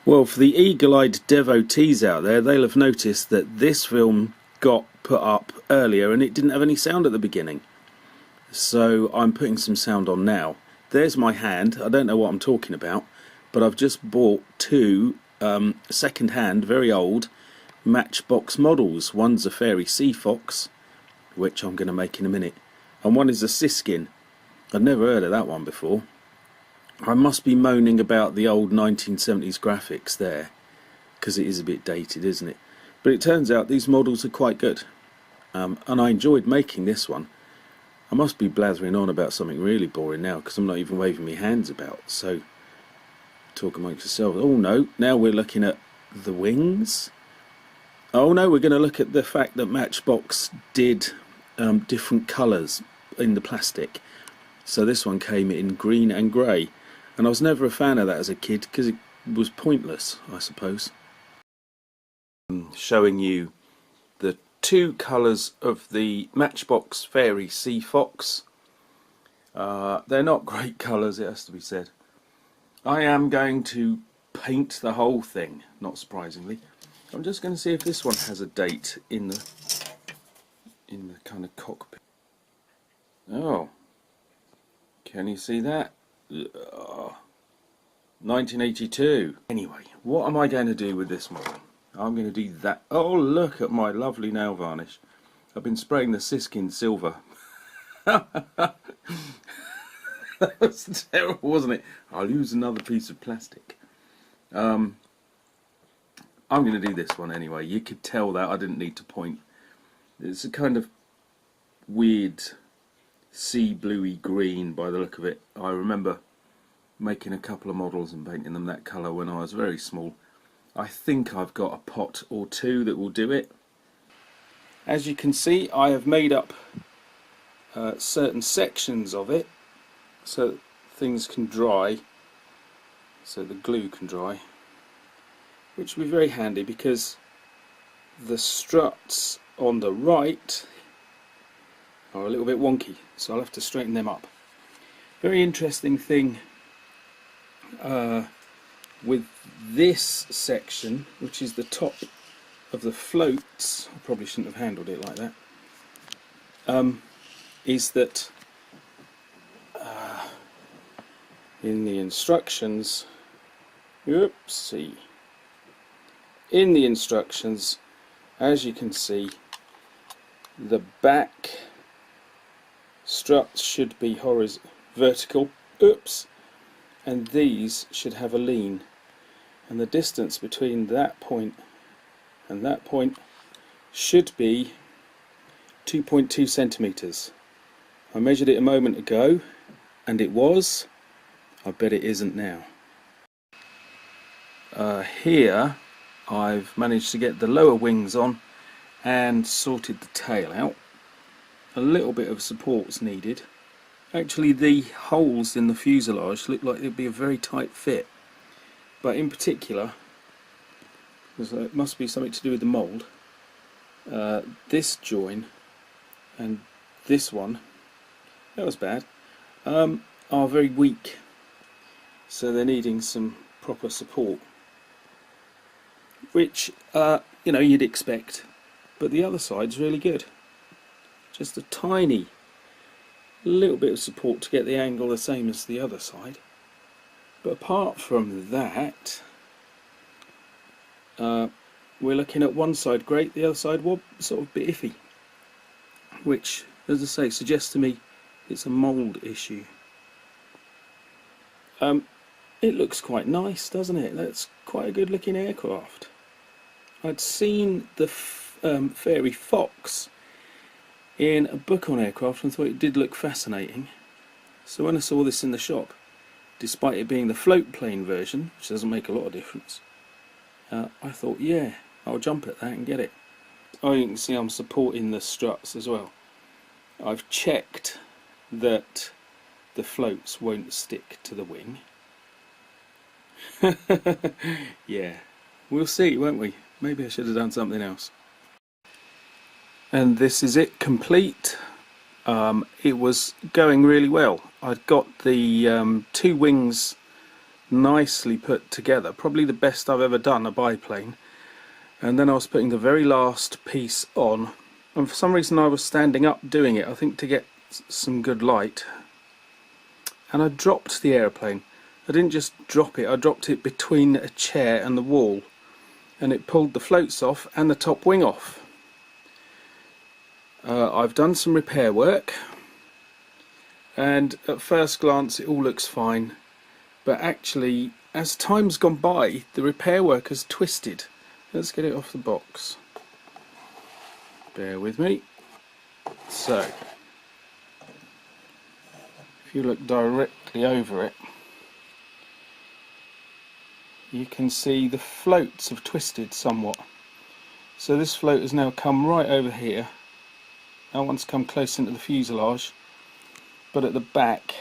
Well, for the eagle-eyed devotees out there, they'll have noticed that this film got put up earlier and it didn't have any sound at the beginning. So I'm putting some sound on now. There's my hand. I don't know what I'm talking about, but I've just bought two second-hand, very old Matchbox models. One's a Fairey Seafox, which I'm going to make in a minute, and one is a Siskin. I'd never heard of that one before. I must be moaning about the old 1970s graphics there, because it is a bit dated, isn't it? But it turns out these models are quite good, and I enjoyed making this one. I must be blathering on about something really boring now, because I'm not even waving my hands about, so talk amongst yourselves. Oh no, now we're looking at the wings. Oh no, we're going to look at the fact that Matchbox did different colours in the plastic. So this one came in green and grey, and I was never a fan of that as a kid because it was pointless, I suppose. Showing you the two colours of the Matchbox Fairey Seafox. They're not great colours, it has to be said. I am going to paint the whole thing, not surprisingly. I'm just going to see if this one has a date in the kind of cockpit. Oh, can you see that? 1982. Anyway, what am I going to do with this model? I'm going to do that. Oh, look at my lovely nail varnish. I've been spraying the Siskin silver. That was terrible, wasn't it? I'll use another piece of plastic. I'm going to do this one anyway. You could tell that I didn't need to point. It's a kind of weird sea bluey green by the look of it. I remember making a couple of models and painting them that colour when I was very small. I think I've got a pot or two that will do it. As you can see, I have made up certain sections of it so things can dry, so the glue can dry, which will be very handy because the struts on the right are a little bit wonky, so I'll have to straighten them up. Very interesting thing with this section, which is the top of the floats, I probably shouldn't have handled it like that, is that in the instructions, oopsie, in the instructions, as you can see, the back struts should be vertical, oops, and these should have a lean, and the distance between that point and that point should be 2.2 centimeters. I measured it a moment ago and it was. I bet it isn't now. Here I've managed to get the lower wings on and sorted the tail out. A little bit of support's needed. Actually, the holes in the fuselage look like they'd be a very tight fit, but in particular, because it must be something to do with the mould, this join and this one, that was bad, are very weak, so they're needing some proper support, which you know, you'd expect, but the other side's really good. Just a tiny little bit of support to get the angle the same as the other side, but apart from that, we're looking at one side great, the other side sort of a bit iffy, which, as I say, suggests to me it's a mould issue. It looks quite nice, doesn't it? That's quite a good looking aircraft. I'd seen the Fairey Fox in a book on aircraft and thought it did look fascinating. So when I saw this in the shop, despite it being the float plane version, which doesn't make a lot of difference, I thought, yeah, I'll jump at that and get it. Oh, you can see I'm supporting the struts as well. I've checked that the floats won't stick to the wing. Yeah, we'll see, won't we? Maybe I should have done something else. And this is it, complete. It was going really well. I'd got the two wings nicely put together, probably the best I've ever done a biplane. And then I was putting the very last piece on, and for some reason I was standing up doing it, I think to get some good light, and I dropped the aeroplane. I didn't just drop it, I dropped it between a chair and the wall, and it pulled the floats off and the top wing off. I've done some repair work, and at first glance it all looks fine, but actually as time's gone by the repair work has twisted. Let's get it off the box. Bear with me. So, if you look directly over it, you can see the floats have twisted somewhat. So this float has now come right over here. That one's come close into the fuselage, but at the back,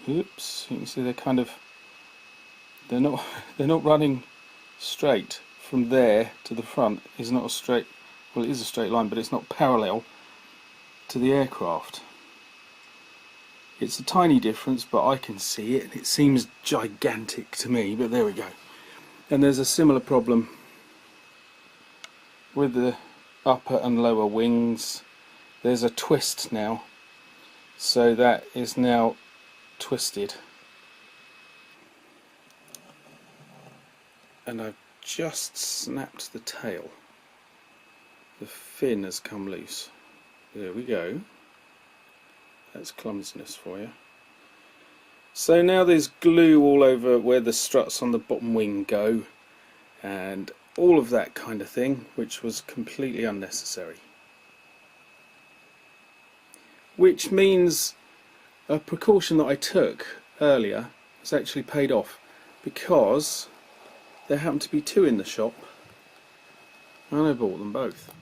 oops, you can see they're not running straight. From there to the front is not a straight, well, it is a straight line, but it's not parallel to the aircraft. It's a tiny difference, but I can see it, and it seems gigantic to me, but there we go. And there's a similar problem with the upper and lower wings. There's a twist now, so that is now twisted. And I've just snapped the tail. The fin has come loose. There we go. That's clumsiness for you. So now there's glue all over where the struts on the bottom wing go, and all of that kind of thing, which was completely unnecessary. Which means a precaution that I took earlier has actually paid off, because there happened to be two in the shop and I bought them both.